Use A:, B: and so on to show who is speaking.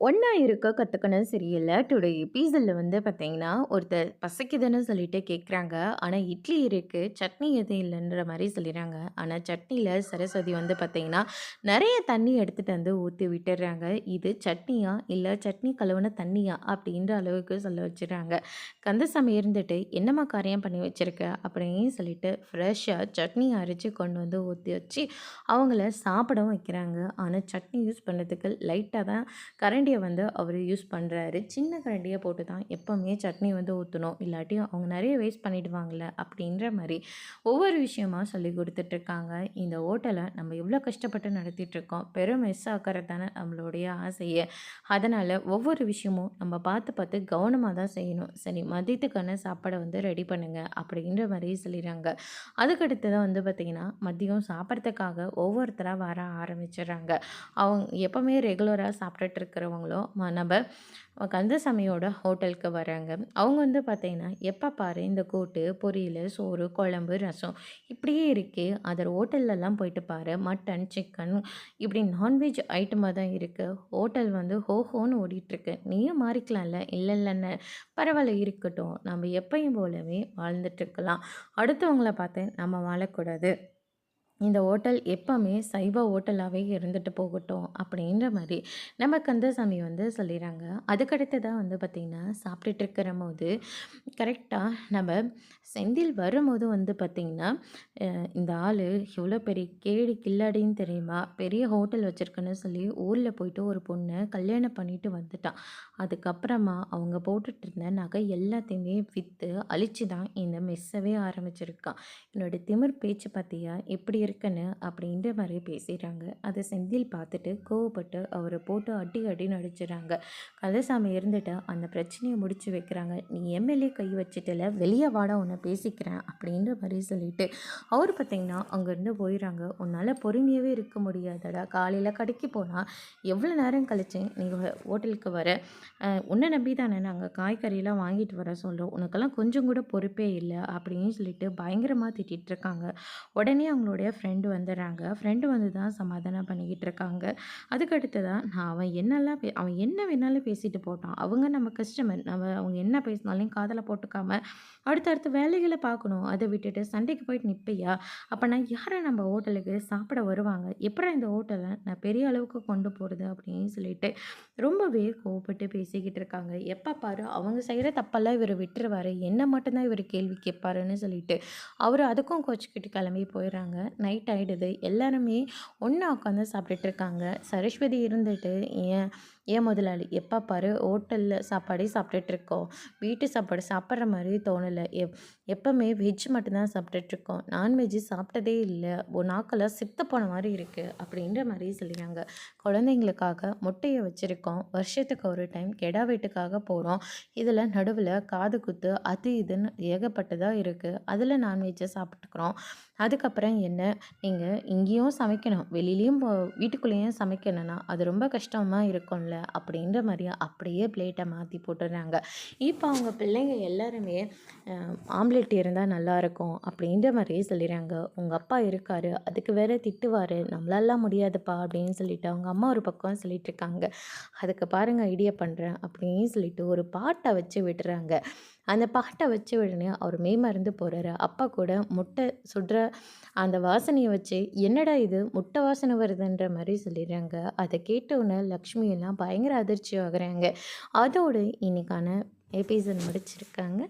A: ஒண்ணா இருக்க கத்துக்கணும் சரியில்ல. டுடே எபிசோட்ல பார்த்தீங்கன்னா, ஒருத்தர் பசிக்குதுன்னு சொல்லிட்டு கேட்குறாங்க. ஆனா இட்லி இருக்கு, சட்னி எதுவும் இல்லன்ற மாரி சொல்லிறாங்க. ஆனா சட்னில சரஸ்வதி பார்த்தீங்கன்னா, நெறைய தண்ணி எடுத்துட்டு ஊத்தி விட்டுர்றாங்க. இது சட்னியா? இல்ல சட்னி கழுவுன தண்ணியா? அப்படின்ற அளவுக்கு சொல்ல வச்சுர்றாங்க. கந்தசாமி இருந்துட்டு, "என்னம்மா காரியம் பண்ணி வச்சிருக்க?" அப்படின்னு சொல்லிட்டு ஃப்ரெஷ்ஷா சட்னி அரைச்சு கொண்டு ஊத்தி வச்சு, அவங்கள சாப்பிடவும் வைக்கிறாங்க. ஆனா சட்னி யூஸ் பண்ணதுக்கு லைட்டா தான் கரண்டிய அவரு யூஸ் பண்றாரு. சின்ன கரண்டிய போட்டு தான் எப்பவுமே சட்னி ஊத்தணும். இல்லாட்டி அவங்க நெறைய வேஸ்ட் பண்ணிடுவாங்கல்ல, அப்படின்ற மாரி ஒவ்வொரு விஷயமா சொல்லிக் குடுத்துட்ருக்காங்க. இந்த ஹோட்டல நம்ம எவ்வளோ கஷ்டப்பட்டு நடத்திட்டுருக்கோம். பெரும் மெஸ் ஆக்குறது தானே நம்மளுடைய ஆசையே. அதனால ஒவ்வொரு விஷயமும் நம்ம பார்த்து பார்த்து கவனமா தான் செய்யணும். சரி மதியத்துக்கான சாப்பாட ரெடி பண்ணுங்க அப்படின்ற மாரி சொல்லிறாங்க. அதுக்கடுத்து தான் பார்த்தீங்கன்னா, மதியம் சாப்பிட்றதுக்காக ஒவ்வொருத்தரா வர ஆரம்பிச்சுடுறாங்க. அவங்க எப்பவுமே ரெகுலரா சாப்பிட்டுட்டு இருக்கிறவங்களும் நம்ப கந்தசாமியோட ஹோட்டலுக்கு வராங்க. அவங்க பார்த்தீங்கன்னா, எப்ப பாரு இந்த கூட்டு, பொரியலு, சோறு, குழம்பு, ரசம் இப்படியே இருக்கே. அதர் ஹோட்டல்லலாம் போயிட்டு பாரு மட்டன், சிக்கன் இப்படி நான்வெஜ் ஐட்டமா தான் இருக்கு. ஹோட்டல் ஹோஹோன்னு ஓடிட்டுருக்கு. நீயும் மாறிக்கலாம்ல. இல்ல இல்லன்னு பரவாயில்ல இருக்கட்டும். நம்ம எப்பயும் போலவே வாழ்ந்துட்டுருக்கலாம். அடுத்தவங்கள பார்த்து நம்ம வாழக்கூடாது. இந்த ஹோட்டல் எப்பவுமே சைவ ஹோட்டலாவே இருந்துட்டு போகட்டும் அப்படின்ற மாரி நம்ம கந்தசாமி சொல்லிறாங்க. அதுக்கடுத்ததா பார்த்தீங்கன்னா, சாப்பிட்டுட்டு இருக்கிறம்போது கரெக்ட்டா நம்ம செந்தில் வரும்போது பார்த்தீங்கன்னா, இந்த ஆளு எவ்வளோ பெரிய கேடி கில்லாடின்னு தெரியுமா? பெரிய ஹோட்டல் வச்சிருக்கேன்னு சொல்லி ஊர்ல போயிட்டு ஒரு பொண்ண கல்யாணம் பண்ணிட்டு வந்துட்டான். அதுக்கப்புறமா அவங்க போட்டுட்டு இருந்த நகை எல்லாத்தையுமே வித்து அழிச்சு தான் இந்த மெஸ்ஸவே ஆரம்பிச்சிருக்கான். என்னோட திமிர் பேச்சு பார்த்தியா? எப்படி இருக்குன்னு அப்படின்ற மாரி பேசிறாங்க. அத செந்தில் பார்த்துட்டு கோவப்பட்டு அவர போட்டு அடி அடின்னு அடிச்சுறாங்க. கந்தசாமி இருந்துட்டு அந்த பிரச்சனைய முடிச்சு வைக்கிறாங்க. "நீ எம்எல்ஏ கை வச்சுட்டல, வெளிய வாடா உன்ன பேசிக்கிறேன்" அப்படின்ற மாரி சொல்லிட்டு, அவரு பார்த்தீங்கன்னா அங்கேருந்து போயிறாங்க. "உன்னால பொறுமையாவே இருக்க முடியாதாடா? காலையில கடைக்கு போனா, எவ்வளோ நேரம் கழிச்சு நீ ஹோட்டலுக்கு வர? உன்ன நம்பி தானே நாங்க காய்கறிலாம் வாங்கிட்டு வர சொல்றோம். உனக்கெல்லாம் கொஞ்சம் கூட பொறுப்பே இல்ல" அப்படின்னு சொல்லிட்டு பயங்கரமா திட்டிட்டு இருக்காங்க. உடனே அவங்களுடைய ஃப்ரெண்டு வந்துடுறாங்க. ஃப்ரெண்டு தான் சமாதானம் பண்ணிக்கிட்டு இருக்காங்க. அதுக்கு அடுத்ததா நான் அவன் என்ன வேணாலும் பேசிட்டு போட்டான். அவங்க நம்ம கஸ்டமர். அவங்க என்ன பேசினாலும் காதுல போட்டுக்காம, அடுத்தடுத்த வேலைகள பார்க்கணும். அத விட்டுட்டு சண்டைக்கு போயிட்டு நிப்பியா? அப்ப நான் யார நம்ம ஹோட்டலுக்கு சாப்பிட வருவாங்க? எப்புட்றா இந்த ஹோட்டல நான் பெரிய அளவுக்கு கொண்டு போறது? அப்படின்னு சொல்லிட்டு ரொம்பவே கோவப்பட்டு பேசிக்கிட்டு இருக்காங்க. எப்ப பாரு அவங்க செய்ற தப்பெல்லாம் இவரு விட்டுருவாரு. என்ன மட்டும் தான் இவரு கேள்வி கேட்பாருன்னு சொல்லிட்டு, அவரு அதுக்கும் கோச்சுக்கிட்டு கிளம்பி போயிறாங்க. நைட் ஆயிடுது. எல்லாருமே ஒண்ணா உட்காந்து சாப்பிட்டுட்டு இருக்காங்க. சரஸ்வதி இருந்துட்டு, "ஏன் ஏன் முதலாளி எப்ப பாரு ஹோட்டல்ல சாப்பாடே சாப்பிட்டுட்டு இருக்கோம். வீட்டு சாப்பாடு சாப்பிட்ற மாரி தோணல. எப்பவுமே வெஜ் மட்டும் தான் சாப்பிட்டுட்டு இருக்கோம். நான்வெஜ் சாப்பிட்டதே இல்ல. நாக்கெல்லாம் செத்து போன மாரி இருக்கு" அப்படின்ற மாரி சொல்லிறாங்க. குழந்தைங்களுக்காக முட்டைய வச்சிருக்கோம். வருஷத்துக்கு ஒரு டைம் கெடா வெட்டுக்காக போறோம். இதில நடுவுல காது குத்து அது இதுன்னு ஏகப்பட்டதா இருக்கு. அதில நான்வெஜ்ஜ சாப்பிட்டுக்கிறோம். அதுக்கப்புறம் என்ன, நீங்க இங்கேயும் சமைக்கணும், வெளியிலயும் வீட்டுக்குள்ளேயும் சமைக்கணும்னா, அது ரொம்ப கஷ்டமா இருக்கும்ல அப்படின்ற மாரி அப்படியே பிளேட்ட மாத்தி போட்டுடுறாங்க. இப்போ அவங்க பிள்ளைங்க எல்லாருமே ஆம்லெட் இருந்தா நல்லாயிருக்கும் அப்படின்ற மாரியே சொல்லிறாங்க. உங்க அப்பா இருக்காரு, அதுக்கு வேற திட்டுவாரு, நம்மளாலாம் முடியாதுப்பா அப்படின்னு சொல்லிட்டு அவங்க அம்மா ஒரு பக்கம் சொல்லிட்டு இருக்காங்க. அதுக்கு பாருங்க ஐடியா பண்றேன் அப்படின்னு சொல்லிட்டு ஒரு பாட்ட வச்சு விடுறாங்க. அந்த பாட்ட வச்ச உடனே அவர் மெய்மறந்து போறாரு. அப்பா கூட முட்டை சுடுற அந்த வாசனைய வச்சு, "என்னடா இது முட்டை வாசனை வருதுன்ற" மாரி சொல்லிடுறாங்க. அத கேட்டவுடனே லக்ஷ்மி எல்லாம் பயங்கர அதிர்ச்சி ஆகுறாங்க. அதோட இன்னைக்கான எபிசோட் முடிச்சிருக்காங்க.